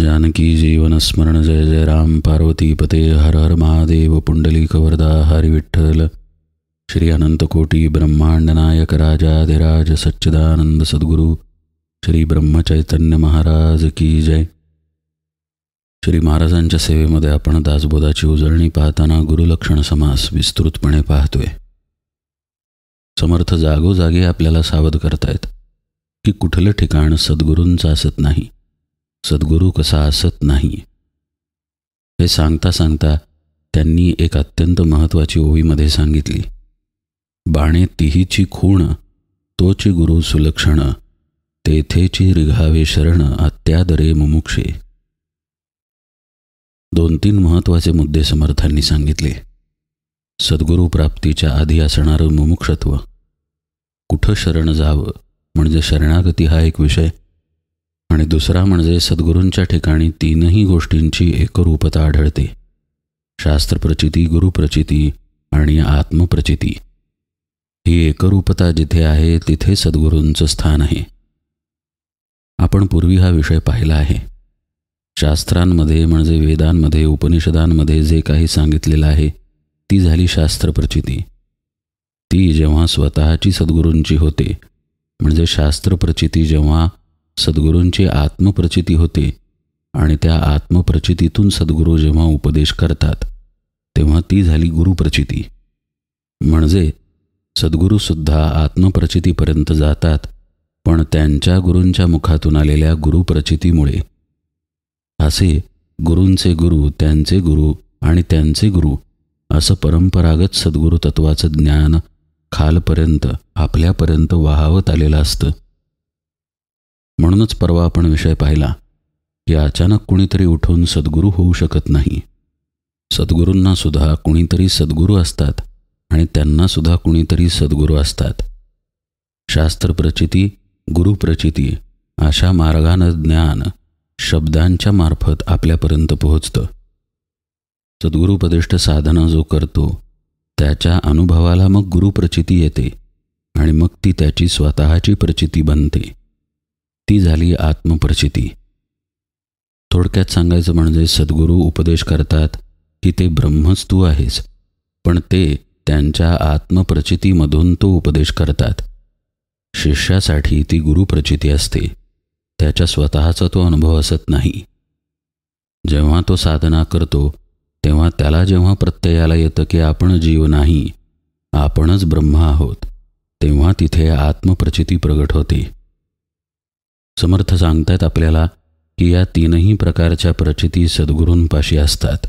जानकी जीवन स्मरण जय जय राम पार्वती पते हर हर महादेव पुंडलिक वरदा हरि विठ्ठल श्री अनंत कोटी ब्रह्मांड नायक राजाधिराज सच्चिदानंद सद्गुरु श्री ब्रह्मचैतन्य महाराज की जय। श्री महाराजांच्या सेवेमध्ये आपण दासबोधाची उजळणी पाहताना गुरुलक्षण समास विस्तृतपणे पाहतोय। समर्थ जागोजागी आपल्याला सावध करतायत की कुठलं ठिकाण सद्गुरूंचं असत नाही, सद्गुरू कसा असत नाही। हे सांगता सांगता त्यांनी एक अत्यंत महत्त्वाची ओवीमध्ये सांगितली, बाणे तिहीची खूण तोची गुरु सुलक्षण तेथेची रिघावे शरण अत्यादरे मुमुक्षे। 2-3 महत्त्वाचे मुद्दे समर्थांनी सांगितले। सद्गुरू प्राप्तीच्या आधी असणारं मुमुक्षत्व, कुठं शरण जावं म्हणजे शरणागती हा एक विषय, आणि दुसरा म्हणजे सद्गुरूंच्या ठिकाणी 3ही गोष्टींची एकरूपता आढळते, शास्त्रप्रचिती, गुरुप्रचिती आणि आत्मप्रचिती। ही एकरूपता जिथे आहे तिथे सद्गुरूंचं स्थान आहे। आपण पूर्वी हा विषय पाहिला आहे। शास्त्रांमध्ये म्हणजे वेदांमध्ये, उपनिषदांमध्ये जे काही सांगितलेलं आहे ती झाली शास्त्रप्रचिती। ती जेव्हा स्वतःची सद्गुरूंची होते, म्हणजे शास्त्रप्रचिती जेव्हा सद्गुरूंची आत्मप्रचिती होते आणि त्या आत्मप्रचितीतून सद्गुरू जेव्हा उपदेश करतात तेव्हा ती झाली गुरुप्रचिती। म्हणजे सद्गुरूसुद्धा आत्मप्रचितीपर्यंत जातात, पण त्यांच्या गुरूंच्या मुखातून आलेल्या गुरुप्रचितीमुळे। असे गुरूंचे गुरु, त्यांचे गुरु आणि त्यांचे गुरु असं परंपरागत सद्गुरू तत्वाचं ज्ञान खालपर्यंत आपल्यापर्यंत वाहवत आलेलं असतं। म्हणूनच परवा आपण विषय पाहिला की अचानक कुणीतरी उठून सद्गुरू होऊ शकत नाही। सद्गुरूंना सुद्धा कुणीतरी सद्गुरू असतात आणि त्यांना सुद्धा कुणीतरी सद्गुरू असतात। शास्त्रप्रचिती, गुरुप्रचिती अशा मार्गानं ज्ञान शब्दांच्या मार्फत आपल्यापर्यंत पोहोचतं। सद्गुरुपदिष्ट साधना जो करतो त्याच्या अनुभवाला मग गुरुप्रचिती येते आणि मग ती त्याची स्वतःची प्रचिती बनते, ती झाली आत्मप्रचिती। थोडक्यात सांगायचं म्हणजे सद्गुरू उपदेश करतात की ते ब्रह्मच तू आहेस, पण ते त्यांच्या आत्मप्रचितीमधून तो उपदेश करतात। शिष्यासाठी ती गुरुप्रचिती असते, त्याच्या स्वतःचा तो अनुभव असत नाही। जेव्हा तो साधना करतो तेव्हा त्याला जेव्हा प्रत्ययाला येतं की आपण जीव नाही, आपणच ब्रह्म आहोत, तेव्हा तिथे आत्मप्रचिती प्रगट होते। समर्थ सांगतात आपल्याला की या 3ही प्रकारच्या प्रचिती सद्गुरूंपाशी असतात।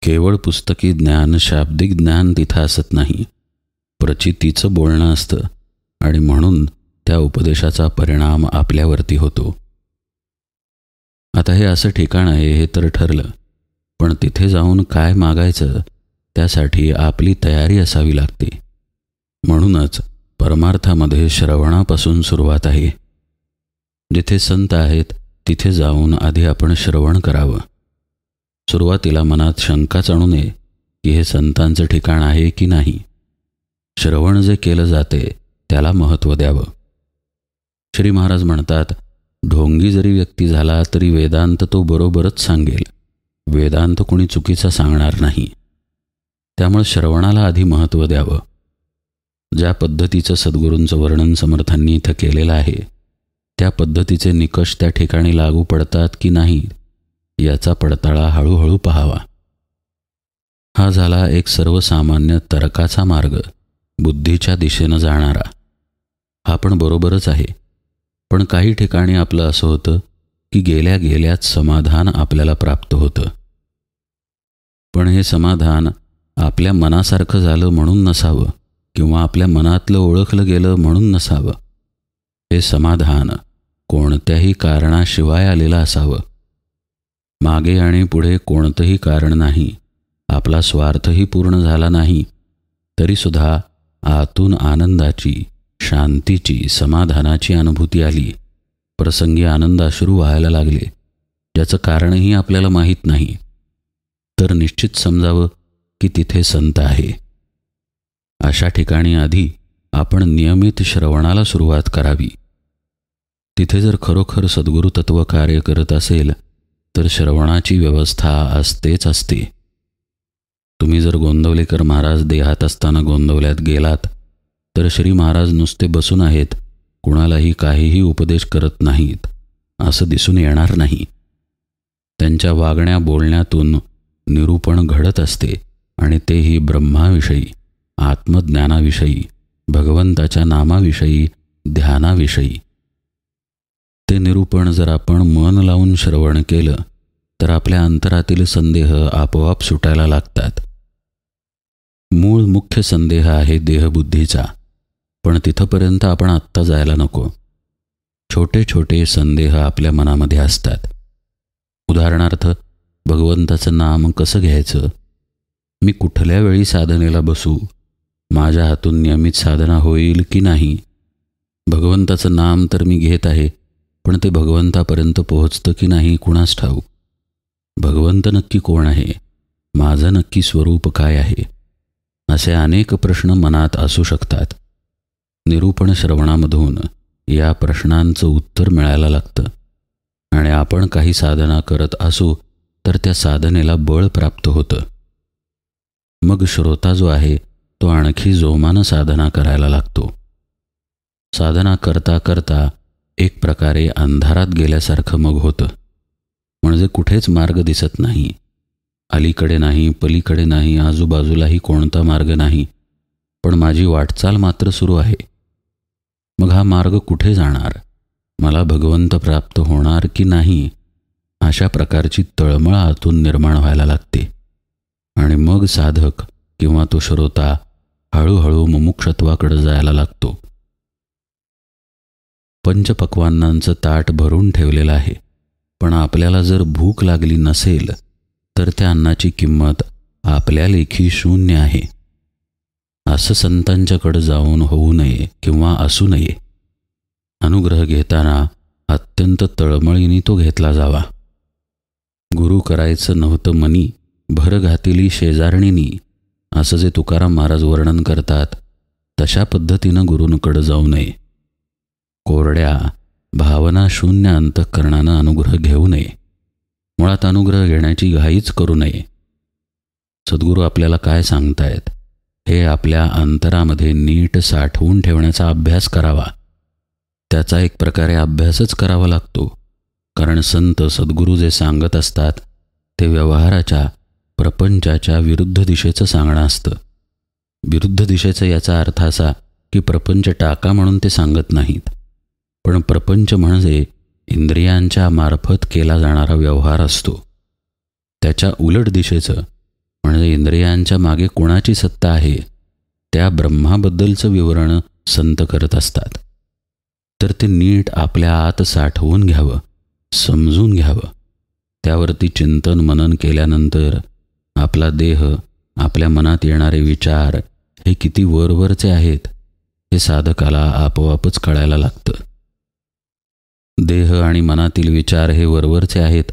केवळ पुस्तकी ज्ञान, शाब्दिक ज्ञान तिथं असत नाही, प्रचितीचं बोलणं असतं आणि म्हणून त्या उपदेशाचा परिणाम आपल्यावरती होतो। आता हे असं ठिकाण आहे हे तर ठरलं, पण तिथे जाऊन काय मागायचं त्यासाठी आपली तयारी असावी लागते। म्हणूनच परमार्थामध्ये श्रवणापासून सुरुवात आहे। जिथे संत आहेत तिथे जाऊन आधी आपण श्रवण करावं। सुरुवातीला मनात शंकाच आणू नये की हे संतांचं ठिकाण आहे की नाही। श्रवण जे केलं जाते त्याला महत्त्व द्यावं। श्री महाराज म्हणतात, ढोंगी जरी व्यक्ती झाला तरी वेदांत तो बरोबरच सांगेल, वेदांत कोणी चुकीचा सांगणार नाही। त्यामुळे श्रवणाला आधी महत्त्व द्यावं। ज्या पद्धतीचं सद्गुरूंचं वर्णन समर्थांनी इथं केलेलं आहे त्या पद्धतीचे निकष त्या ठिकाणी लागू पडतात की नाही याचा पडताळा हळूहळू पाहावा। हा झाला एक सर्वसामान्य तर्काचा मार्ग, बुद्धीच्या दिशेनं जाणारा। हा पण बरोबरच आहे, पण काही ठिकाणी आपलं असं होतं की गेल्या गेल्याच समाधान आपल्याला प्राप्त होतं, पण हे समाधान आपल्या मनासारखं झालं म्हणून नसावं किंवा आपल्या मनातलं ओळखलं गेलं म्हणून नसावं। हे समाधान कोणत्याही कारणाशिवाय आलेलं असावं। मागे आणि पुढे कोणतंही कारण नाही, आपला स्वार्थही पूर्ण झाला नाही, तरीसुद्धा आतून आनंदाची, शांतीची, समाधानाची अनुभूती आली। प्रसंगी आनंदाश्रू व्हायला लागले, ज्याचं कारणही आपल्याला माहीत नाही, तर निश्चित समजावं की तिथे संत आहे। अशा ठिकाणी आधी आपण नियमित श्रवणाला सुरुवात करावी। तिथे जर खरोखर सद्गुरू तत्व कार्य करत असेल तर श्रवणाची व्यवस्था असतेच असते. तुम्ही जर गोंदवलेकर महाराज देहात असताना गोंदवल्यात गेलात तर श्री महाराज नुसते बसून आहेत, कुणालाही काहीही उपदेश करत नाहीत असं दिसून येणार नाही. त्यांच्या वागण्या बोलण्यातून निरूपण घडत असते आणि तेही ब्रह्माविषयी, आत्मज्ञानाविषयी, भगवंताच्या नामाविषयी, ध्यानाविषयी. ते निरूपण जर आपण मन लावून श्रवण केलं तर आपल्या अंतरातील संदेह आपोआप सुटायला लागतात. मूळ मुख्य संदेह आहे देहबुद्धीचा, पण तिथपर्यंत आपण आत्ता जायला नको. छोटे छोटे संदेह आपल्या मनामध्ये असतात. उदाहरणार्थ, भगवंताचं नाम कसं घ्यायचं, मी कुठल्या वेळी साधनेला बसू, माझ्या हातून नियमित साधना होईल की नाही, भगवंताचं नाम तर मी घेत आहे पण ते भगवंतापर्यंत पोहोचतं की नाही कुणास ठाऊक, भगवंत नक्की कोण आहे, माझं नक्की स्वरूप काय आहे, असे अनेक प्रश्न मनात असू शकतात. निरूपण श्रवणामधून या प्रश्नांचं उत्तर मिळायला लागतं आणि आपण काही साधना करत असू तर त्या साधनेला बळ प्राप्त होतं. मग श्रोता जो आहे तो आणखी जोमानं साधना करायला लागतो. साधना करता करता एक प्रकारे अंधारात गेल्यासारखं मग होतं. म्हणजे कुठेच मार्ग दिसत नाही, अलीकडे नाही, पलीकडे नाही, आजूबाजूलाही कोणता मार्ग नाही, पण माझी वाटचाल मात्र सुरू आहे. मग हा मार्ग कुठे जाणार, मला भगवंत प्राप्त होणार की नाही, अशा प्रकारची तळमळ आतून निर्माण व्हायला लागते. आणि मग साधक किंवा तो श्रोता हळूहळू मुमुक्षत्वाकडे जायला लागतो. पंचपक्वान्नांचं ताट भरून ठेवलेलं आहे, पण आपल्याला जर भूक लागली नसेल तर त्या अन्नाची किंमत आपल्या लेखी शून्य आहे. असं संतांच्याकडे जाऊन होऊ नये किंवा असू नये. अनुग्रह घेताना अत्यंत तळमळीने तो घेतला जावा. गुरु करायचं नव्हतं मनी, भर घातिली शेजारणीनी, असं जे तुकाराम महाराज वर्णन करतात, तशा पद्धतीनं गुरूंकडे जाऊ नये. कोरड्या भावना शून्य अंतःकरणानं अनुग्रह घेऊ नये. मुळात अनुग्रह घेण्याची घाईच करू नये. सद्गुरू आपल्याला काय सांगतायत हे आपल्या अंतरामध्ये नीट साठवून ठेवण्याचा अभ्यास करावा. त्याचा एक प्रकारे अभ्यासच करावा लागतो, कारण संत सद्गुरू जे सांगत असतात ते व्यवहाराच्या, प्रपंचाच्या विरुद्ध दिशेचं सांगणं असतं. विरुद्ध दिशेचं याचा अर्थ असा की प्रपंच टाका म्हणून ते सांगत नाहीत, पण प्रपंच म्हणजे इंद्रियांच्या मार्फत केला जाणारा व्यवहार असतो. त्याच्या उलट दिशेचं म्हणजे इंद्रियांच्या मागे कोणाची सत्ता आहे त्या ब्रह्माबद्दलचं विवरण संत करत असतात. तर ते नीट आपल्या आत साठवून घ्यावं, समजून घ्यावं. त्यावरती चिंतन मनन केल्यानंतर आपला देह, आपल्या मनात येणारे विचार हे किती वरवरचे आहेत हे साधकाला आपोआपच कळायला लागतं. देह आणि मनातील विचार हे वरवरचे आहेत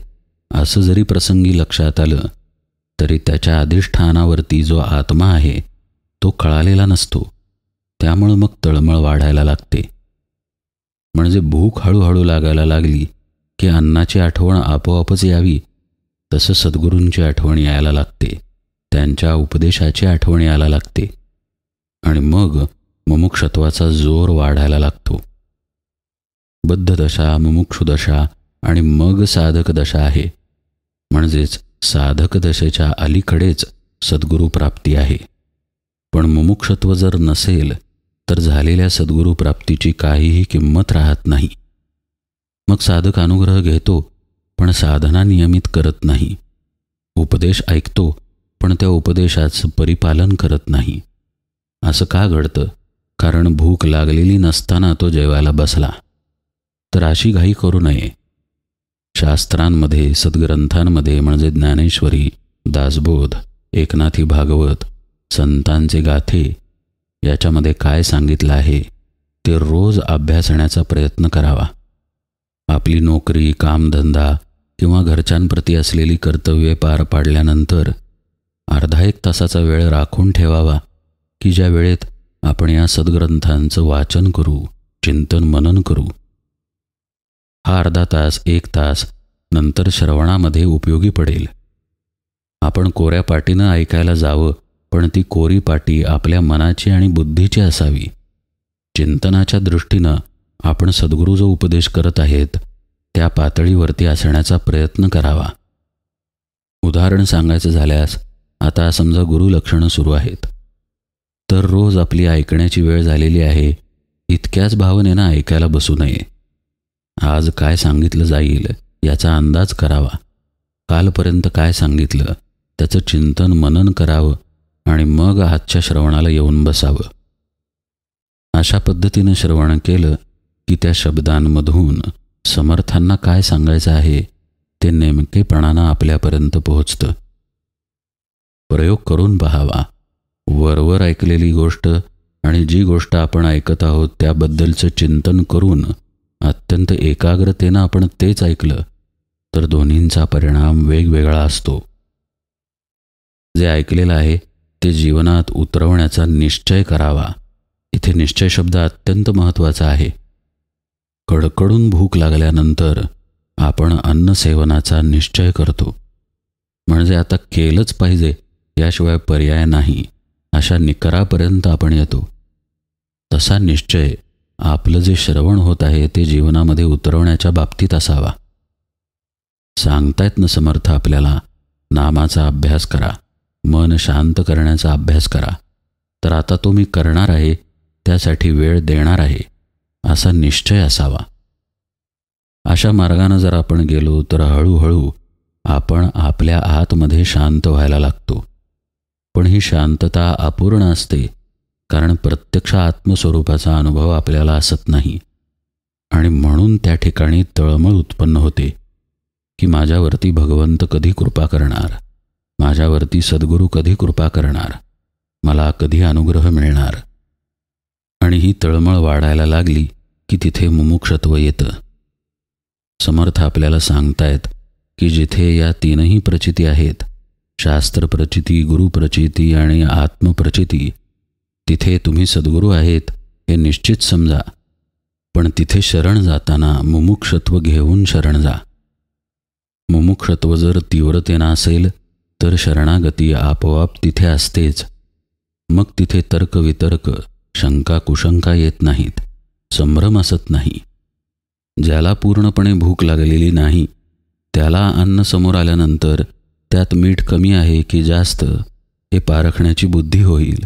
असं जरी प्रसंगी लक्षात आलं तरी त्याच्या अधिष्ठानावरती जो आत्मा आहे तो कळालेला नसतो. त्यामुळं मग तळमळ वाढायला लागते. म्हणजे भूक हळूहळू लागायला लागली की अन्नाची आठवण आपोआपच यावी, तसं सद्गुरूंची आठवण यायला लागते, त्यांच्या उपदेशाची आठवण यायला लागते आणि मग मुमुक्षत्वाचा जोर वाढायला लागतो. बद्धदशा, मुमुक्षुदशा आणि मग साधक दशा आहे. म्हणजेच साधक दशेच्या अलीकडेच सद्गुरू प्राप्ती आहे. पण मुमुक्षत्व जर नसेल तर झालेल्या सद्गुरू प्राप्तीची काहीही किंमत राहत नाही. मग साधक अनुग्रह घेतो पण साधना नियमित करत नाही. उपदेश ऐकतो पण त्या उपदेशाचं परिपालन करत नाही. असं का घडतं? कारण भूक लागलेली नसताना तो जेवायला बसला. तर अशी घाई करू नये. शास्त्रांमध्ये, सद्ग्रंथांमध्ये म्हणजे ज्ञानेश्वरी, दासबोध, एकनाथी भागवत, संतांचे गाथे याच्यामध्ये काय सांगितलं आहे ते रोज अभ्यासण्याचा प्रयत्न करावा. आपली नोकरी, कामधंदा किंवा घरच्यांप्रती असलेली कर्तव्ये पार पाडल्यानंतर अर्धा एक तासाचा वेळ राखून ठेवावा की ज्या वेळेत आपण या सद्ग्रंथांचं वाचन करू, चिंतन मनन करू. हा अर्धा तास, एक तास नंतर श्रवणामध्ये उपयोगी पडेल. आपण कोऱ्या पाटीनं ऐकायला जावं, पण ती कोरी पाटी आपल्या मनाची आणि बुद्धीची असावी. चिंतनाच्या दृष्टीनं आपण सद्गुरू जो उपदेश करत आहेत त्या पातळीवरती असण्याचा प्रयत्न करावा. उदाहरण सांगायचं झाल्यास, आता समजा गुरुलक्षणं सुरू आहेत, तर रोज आपली ऐकण्याची वेळ झालेली आहे, इतक्याच भावनेनं ऐकायला बसू नये. आज काय सांगितलं जाईल याचा अंदाज करावा. कालपर्यंत काय सांगितलं त्याचं चिंतन मनन करावं आणि मग आजच्या श्रवणाला येऊन बसावं. अशा पद्धतीनं श्रवण केलं की त्या शब्दांमधून समर्थांना काय सांगायचं आहे ते नेमकेपणानं आपल्यापर्यंत पोहोचतं. प्रयोग करून पहावा. वरवर ऐकलेली गोष्ट आणि जी गोष्ट आपण ऐकत आहोत त्याबद्दलचं चिंतन करून अत्यंत एकाग्रतेनं आपण तेच ऐकलं तर दोन्हींचा परिणाम वेगवेगळा असतो. जे ऐकलेलं आहे ते जीवनात उतरवण्याचा निश्चय करावा. इथे निश्चय शब्द अत्यंत महत्त्वाचा आहे. कडकडून भूक लागल्यानंतर आपण अन्नसेवनाचा निश्चय करतो, म्हणजे आता केलंच पाहिजे, याशिवाय पर्याय नाही, अशा निकरापर्यंत आपण येतो. तसा निश्चय आपलं जे श्रवण होत आहे ते जीवनामध्ये उतरवण्याच्या बाबतीत असावा. सांगतायत ना समर्थ आपल्याला, नामाचा अभ्यास करा, मन शांत करण्याचा अभ्यास करा. तर आता तो मी करणार आहे, त्यासाठी वेळ देणार आहे, असा निश्चय असावा. अशा मार्गानं जर आपण गेलो तर हळूहळू आपण आपल्या आतमध्ये शांत व्हायला लागतो. पण ही शांतता अपूर्ण असते, कारण प्रत्यक्ष आत्मस्वरूपाचा अनुभव आपल्याला असत नाही. आणि म्हणून त्या ठिकाणी तळमळ उत्पन्न होते की माझ्यावरती भगवंत कधी कृपा करणार, माझ्यावरती सद्गुरू कधी कृपा करणार, मला कधी अनुग्रह मिळणार. आणि ही तळमळ वाढायला लागली की तिथे मुमुक्षत्व येतं. समर्थ आपल्याला सांगतायत की जिथे या तीनही प्रचिती आहेत, शास्त्रप्रचिती, गुरुप्रचिती आणि आत्मप्रचिती, तिथे तुम्ही सद्गुरू आहेत हे निश्चित समजा. पण तिथे शरण जाताना मुमुक्षत्व घेऊन शरण जा. मुमुक्षत्व जर तीव्रतेनं असेल तर शरणागती आपोआप तिथे असतेच. मग तिथे तर्कवितर्क, शंका कुशंका येत नाहीत, संभ्रम असत नाही. ज्याला पूर्णपणे भूक लागलेली नाही त्याला अन्न समोर आल्यानंतर त्यात मीठ कमी आहे की जास्त हे पारखण्याची बुद्धी होईल.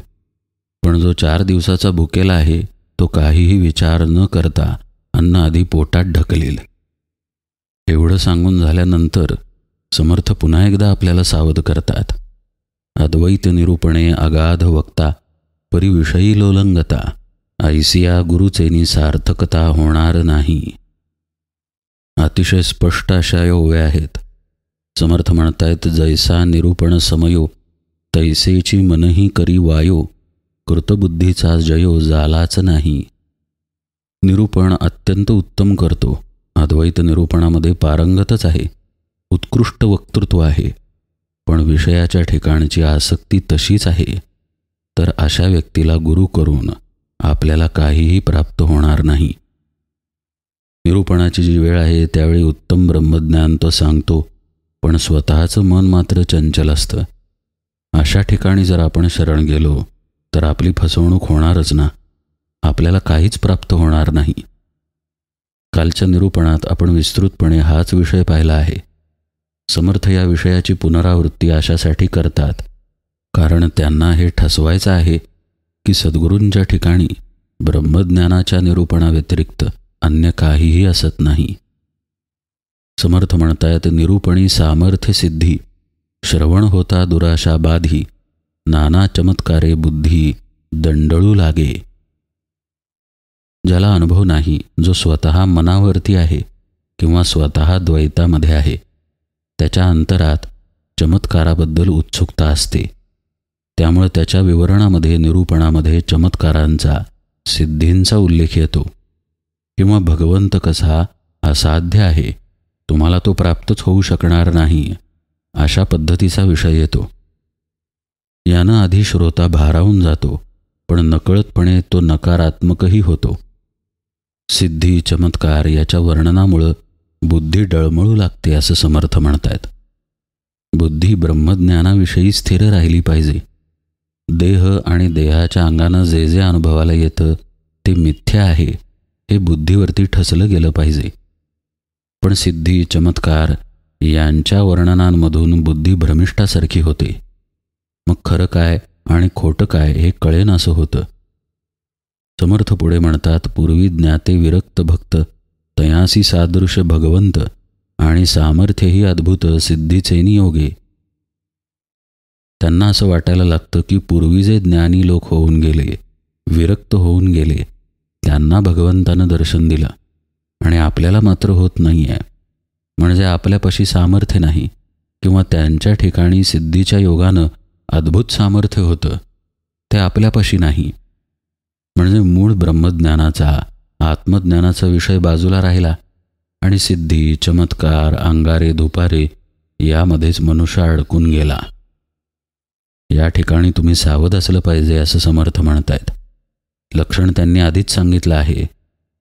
पण जो 4 दिवसाचा भुकेला आहे तो काहीही विचार न करता अन्न आधी पोटात ढकलेल. एवढं सांगून झाल्यानंतर समर्थ पुन्हा एकदा आपल्याला सावध करतात. अद्वैत निरूपणे अगाध वक्ता, परिविषयी लोलंगता, ऐसिया गुरुचेनी सार्थकता होणार नाही. अतिशय स्पष्ट अशा या ओव्या आहेत. समर्थ म्हणतायत, जैसा निरूपण समयो तैसेची मनही करी वायो, कृतबुद्धीचा जयो झालाच नाही. निरूपण अत्यंत उत्तम करतो, अद्वैत निरूपणामध्ये पारंगतच आहे, उत्कृष्ट वक्तृत्व आहे, पण विषयाच्या ठिकाणची आसक्ती तशीच आहे. तर अशा व्यक्तीला गुरु करून आपल्याला काहीही प्राप्त होणार नाही. निरूपणाची जी वेळ आहे त्यावेळी उत्तम ब्रह्मज्ञान तो सांगतो, पण स्वतःचं मन मात्र चंचल असतं. अशा ठिकाणी जर आपण शरण गेलो तर आपली फसवणूक होणारच ना, आपल्याला काहीच प्राप्त होणार नाही. कालच्या निरूपणात आपण विस्तृतपणे हाच विषय पाहिला आहे. समर्थ या विषयाची पुनरावृत्ती अशासाठी करतात कारण त्यांना हे ठसवायचं आहे की सद्गुरूंच्या ठिकाणी ब्रह्मज्ञानाच्या निरूपणाव्यतिरिक्त अन्य काहीही असत नाही. समर्थ म्हणतायत, निरूपणी सामर्थ्य सिद्धी, श्रवण होता दुराशा बाधी, नाना चमत्कारे बुद्धी दंडळू लागे. ज्याला अनुभव नाही, जो स्वतः मनावरती आहे किंवा स्वतः द्वैतामध्ये आहे, त्याच्या अंतरात चमत्काराबद्दल उत्सुकता असते. त्यामुळे त्याच्या विवरणामध्ये, निरूपणामध्ये चमत्कारांचा, सिद्धींचा उल्लेख येतो. किंवा भगवंत कसा असाध्य आहे, तुम्हाला तो प्राप्तच होऊ शकणार नाही, अशा पद्धतीचा विषय येतो. यानं आधी श्रोता भारावून जातो, पण नकळतपणे तो नकारात्मकही होतो. सिद्धी, चमत्कार याच्या वर्णनामुळं बुद्धी डळमळू लागते असं समर्थ म्हणतायत. बुद्धी ब्रह्मज्ञानाविषयी स्थिर राहिली पाहिजे. देह आणि देहाच्या अंगानं जे जे अनुभवाला येतं ते मिथ्या आहे हे बुद्धीवरती ठसलं गेलं पाहिजे. पण सिद्धी, चमत्कार यांच्या वर्णनांमधून बुद्धी भ्रमिष्ठासारखी होते. मग खरं काय आणि खोटं काय हे कळेन असं होतं. समर्थ पुढे म्हणतात, पूर्वी ज्ञाते विरक्त भक्त तयासी सादृश भगवंत आणि सामर्थ्यही अद्भुत सिद्धीचे नियोगे. त्यांना असं वाटायला लागतं की पूर्वी जे ज्ञानी लोक होऊन गेले, विरक्त होऊन गेले, त्यांना भगवंतानं दर्शन दिलं आणि आपल्याला मात्र होत नाही आहे. म्हणजे आपल्यापाशी सामर्थ्य नाही किंवा त्यांच्या ठिकाणी सिद्धीच्या योगानं अद्भुत सामर्थ्य होतं ते आपल्यापाशी नाही. म्हणजे मूळ ब्रह्मज्ञानाचा, आत्मज्ञानाचा विषय बाजूला राहिला आणि सिद्धी, चमत्कार, अंगारे धुपारे यामध्येच मनुष्य अडकून गेला. या ठिकाणी तुम्ही सावध असलं पाहिजे असं समर्थ म्हणतायत. लक्षण त्यांनी आधीच सांगितलं आहे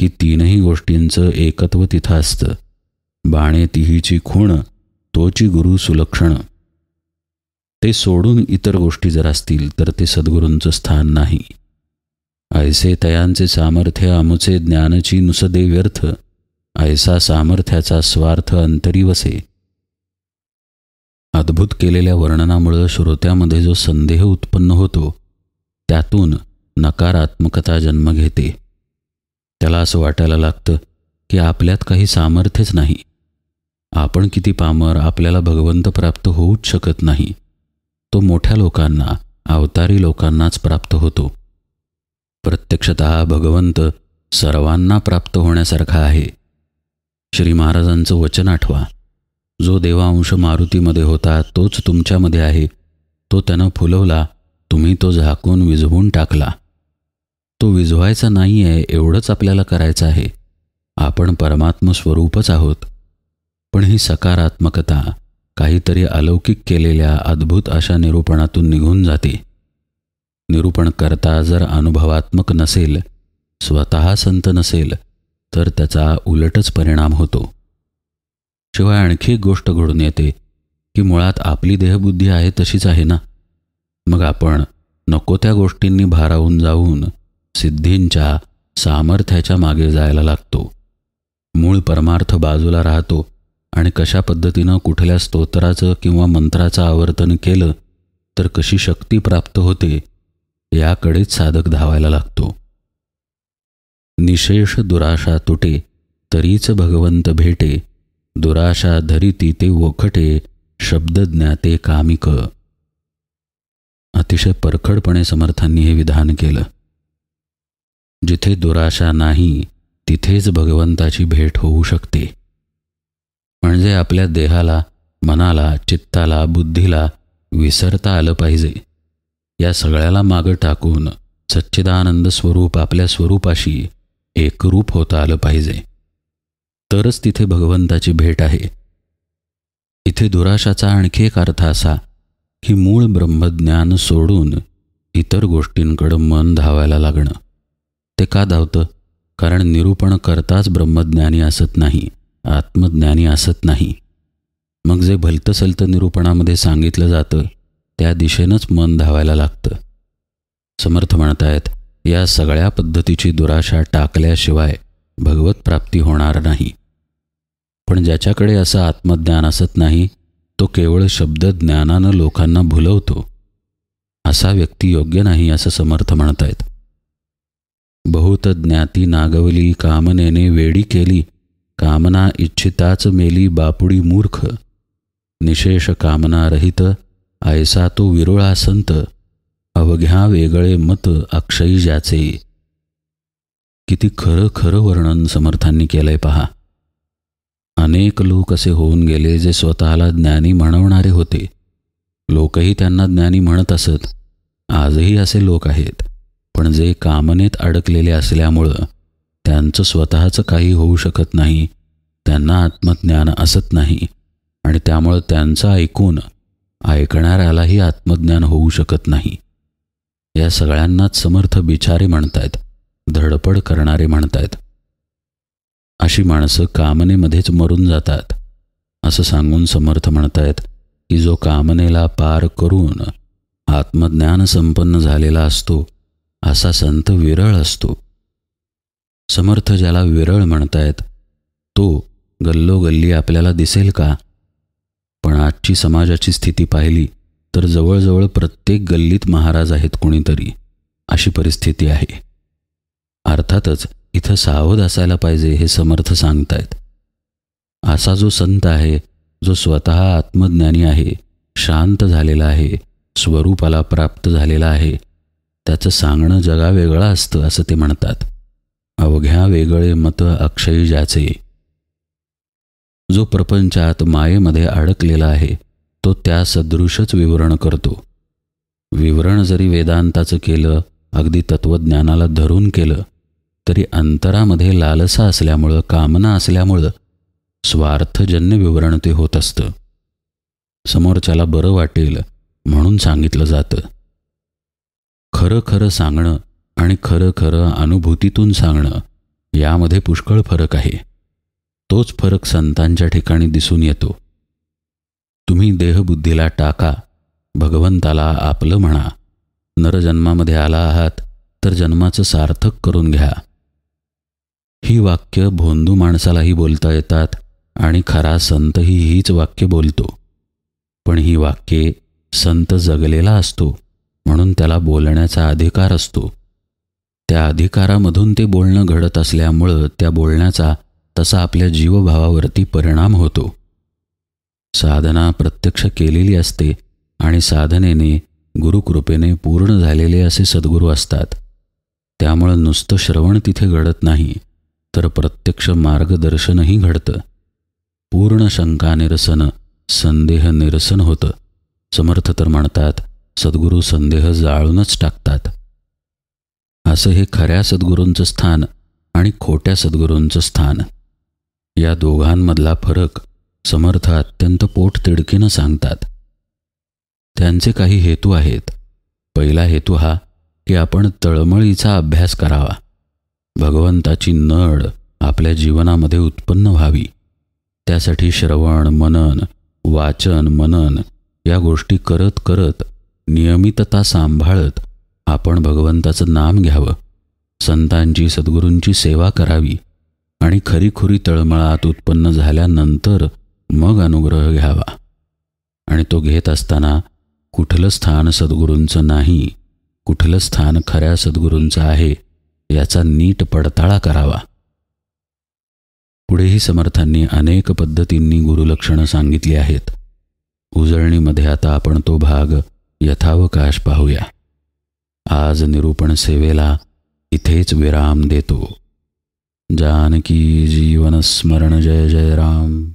की तीनही गोष्टींचं एकत्व तिथं असतं. बाणे तिहीची खूण तोची गुरु सुलक्षण. ते सोडून इतर गोष्टी जर असतील तर ते सद्गुरूंचं स्थान नाही. ऐसे तयांचे सामर्थ्य अमुचे ज्ञानची नुसदे व्यर्थ, ऐसा सामर्थ्याचा स्वार्थ अंतरी वसे. अद्भुत केलेल्या वर्णनामुळं श्रोत्यामध्ये जो संदेह उत्पन्न होतो त्यातून नकारात्मकता जन्म घेते. त्याला असं वाटायला लागतं की आपल्यात काही सामर्थ्यच नाही, आपण किती पामर, आपल्याला भगवंत प्राप्त होऊच शकत नाही. तो मोठ्या लोकांना, अवतारी लोकांनाच प्राप्त होतो. प्रत्यक्षतः भगवंत सर्वांना प्राप्त होण्यासारखा आहे. श्री महाराजांचं वचन आठवा, जो देवांश मारुतीमध्ये होता तोच तुमच्यामध्ये आहे. तो त्यानं फुलवला, तुम्ही तो झाकून विझवून टाकला. तो विझवायचा नाही आहे एवढंच आपल्याला करायचं आहे. आपण परमात्म स्वरूपच आहोत. पण ही सकारात्मकता काहीतरी अलौकिक केलेल्या अद्भुत अशा निरूपणातून निघून जाते. निरूपण करता जर अनुभवात्मक नसेल, स्वतः संत नसेल, तर त्याचा उलटच परिणाम होतो. शिवाय आणखी एक गोष्ट घडून येते की मुळात आपली देहबुद्धी आहे तशीच आहे ना. मग आपण नको त्या गोष्टींनी भारावून जाऊन सिद्धींच्या, सामर्थ्याच्या मागे जायला लागतो. मूळ परमार्थ बाजूला राहतो आणि कशा पद्धतीनं कुठल्या स्तोत्राचं किंवा मंत्राचं आवर्तन केलं तर कशी शक्ती प्राप्त होते याकडेच साधक धावायला लागतो. निशेष दुराशा तुटे तरीच भगवंत भेटे, दुराशा धरिती ते वखटे, शब्द ज्ञाते कामिक. अतिशय परखडपणे समर्थांनी हे विधान केलं. जिथे दुराशा नाही तिथेच भगवंताची भेट होऊ शकते. म्हणजे आपल्या देहाला, मनाला, चित्ताला, बुद्धीला विसरता आलं पाहिजे. या सगळ्याला मागं टाकून सच्चिदानंद स्वरूप आपल्या स्वरूपाशी एकरूप होता आलं पाहिजे. तरच तिथे भगवंताची भेट आहे. इथे दुराशाचा आणखी एक अर्थ असा की मूळ ब्रह्मज्ञान सोडून इतर गोष्टींकडं मन धावायला लागणं. ते का धावतं? कारण निरूपण करताच ब्रह्मज्ञानी असत नाही, आत्मज्ञानी असत नाही. मग जे भलतं सलतं निरूपणामध्ये सांगितलं जातं त्या दिशेनंच मन धावायला लागतं. समर्थ म्हणतायत, या सगळ्या पद्धतीची दुराशा टाकल्याशिवाय भगवत प्राप्ती होणार नाही. पण ज्याच्याकडे असं आत्मज्ञान असत नाही तो केवळ शब्दज्ञानानं लोकांना भुलवतो. असा व्यक्ती योग्य नाही असं समर्थ म्हणतायत. बहुत ज्ञाती नागवली कामनेने वेडी केली, कामना इच्छिताच मेली बापुडी मूर्ख, निशेष कामना रहित ऐसा तो विरोळा संत, अवघ्या वेगळे मत अक्षयी ज्याचे. किती खरं खरं वर्णन समर्थांनी केलंय पहा. अनेक लोक असे होऊन गेले जे स्वतःला ज्ञानी म्हणवणारे होते. लोकही त्यांना ज्ञानी म्हणत असत. आजही असे लोक आहेत. पण जे कामनेत अडकलेले असल्यामुळं त्यांचं स्वतःचं काही होऊ शकत नाही, त्यांना आत्मज्ञान असत नाही आणि त्यामुळं त्यांचं ऐकून ऐकणाऱ्यालाही आत्मज्ञान होऊ शकत नाही. या सगळ्यांनाच समर्थ बिचारे म्हणतायत, धडपड करणारे म्हणतायत. अशी माणसं कामनेमध्येच मरून जातात असं सांगून समर्थ म्हणतायत की जो कामनेला पार करून आत्मज्ञान संपन्न झालेला असतो असा संत विरळ असतो. समर्थ ज्याला विरळ म्हणतायत तो गल्लोगल्ली आपल्याला दिसेल का? पण आजची समाजाची स्थिती पाहिली तर जवळजवळ प्रत्येक गल्लीत महाराज आहेत कोणीतरी, अशी परिस्थिती आहे. अर्थातच इथं सावध असायला पाहिजे हे समर्थ सांगतायत. असा जो संत आहे, जो स्वतः आत्मज्ञानी आहे, शांत झालेला आहे, स्वरूपाला प्राप्त झालेला आहे, त्याचं सांगणं जगावेगळं असतं असं ते म्हणतात. अवघ्या वेगळे मत अक्षयी ज्याचे. जो प्रपंचात मायेमध्ये अडकलेला आहे तो त्या सदृशच विवरण करतो. विवरण जरी वेदांताचं केलं, अगदी तत्त्वज्ञानाला धरून केलं, तरी अंतरामध्ये लालसा असल्यामुळं, कामना असल्यामुळं स्वार्थजन्य विवरण ते होत असतं. समोरच्याला बरं वाटेल म्हणून सांगितलं जातं. खरं खरं सांगणं आणि खरं खरं अनुभूतीतून सांगणं यामध्ये पुष्कळ फरक आहे. तोच फरक संतांच्या ठिकाणी दिसून येतो. तुम्ही देहबुद्धीला टाका, भगवंताला आपलं म्हणा. नरजन्मामध्ये आला आहात तर जन्माचं सार्थक करून घ्या. ही वाक्य भोंदू माणसालाही बोलता येतात आणि खरा संतही हीच वाक्य बोलतो. पण ही वाक्ये संत जगलेला असतो म्हणून त्याला बोलण्याचा अधिकार असतो. त्या अधिकारामधून ते बोलणं घडत असल्यामुळं त्या बोलण्याचा तसा आपल्या जीवभावावरती परिणाम होतो. साधना प्रत्यक्ष केलेली असते आणि साधनेने गुरुकृपेने पूर्ण झालेले असे सद्गुरू असतात. त्यामुळं नुसतं श्रवण तिथे घडत नाही, तर प्रत्यक्ष मार्गदर्शनही घडतं. पूर्ण शंका निरसन, संदेह निरसन होतं. समर्थ तर म्हणतात सद्गुरू संदेह जाळूनच टाकतात. असं हे खऱ्या सद्गुरूंचं स्थान आणि खोट्या सद्गुरूंचं स्थान, या दोघांमधला फरक समर्थ अत्यंत पोटतिडकीनं सांगतात. त्यांचे काही हेतू आहेत. पहिला हेतू हा की आपण तळमळीचा अभ्यास करावा. भगवंताची नड आपल्या जीवनामध्ये उत्पन्न व्हावी. त्यासाठी श्रवण, मनन, वाचन, मनन या गोष्टी करत करत, नियमितता सांभाळत आपण भगवंताचं नाम घ्यावं, संतांची सद्गुरूंची सेवा करावी आणि खरीखुरी तळमळात उत्पन्न झाल्यानंतर मग अनुग्रह घ्यावा. आणि तो घेत असताना कुठलं स्थान सद्गुरूंचं नाही, कुठलं स्थान खऱ्या सद्गुरूंचं आहे याचा नीट पडताळा करावा. पुढेही समर्थांनी अनेक पद्धतींनी गुरुलक्षणं सांगितली आहेत. उजळणीमध्ये आता आपण तो भाग यथावकाश पाहूया. आज निरूपण सेवेला इथेच विराम देतो. जानकी जीवन स्मरण. जय जय राम.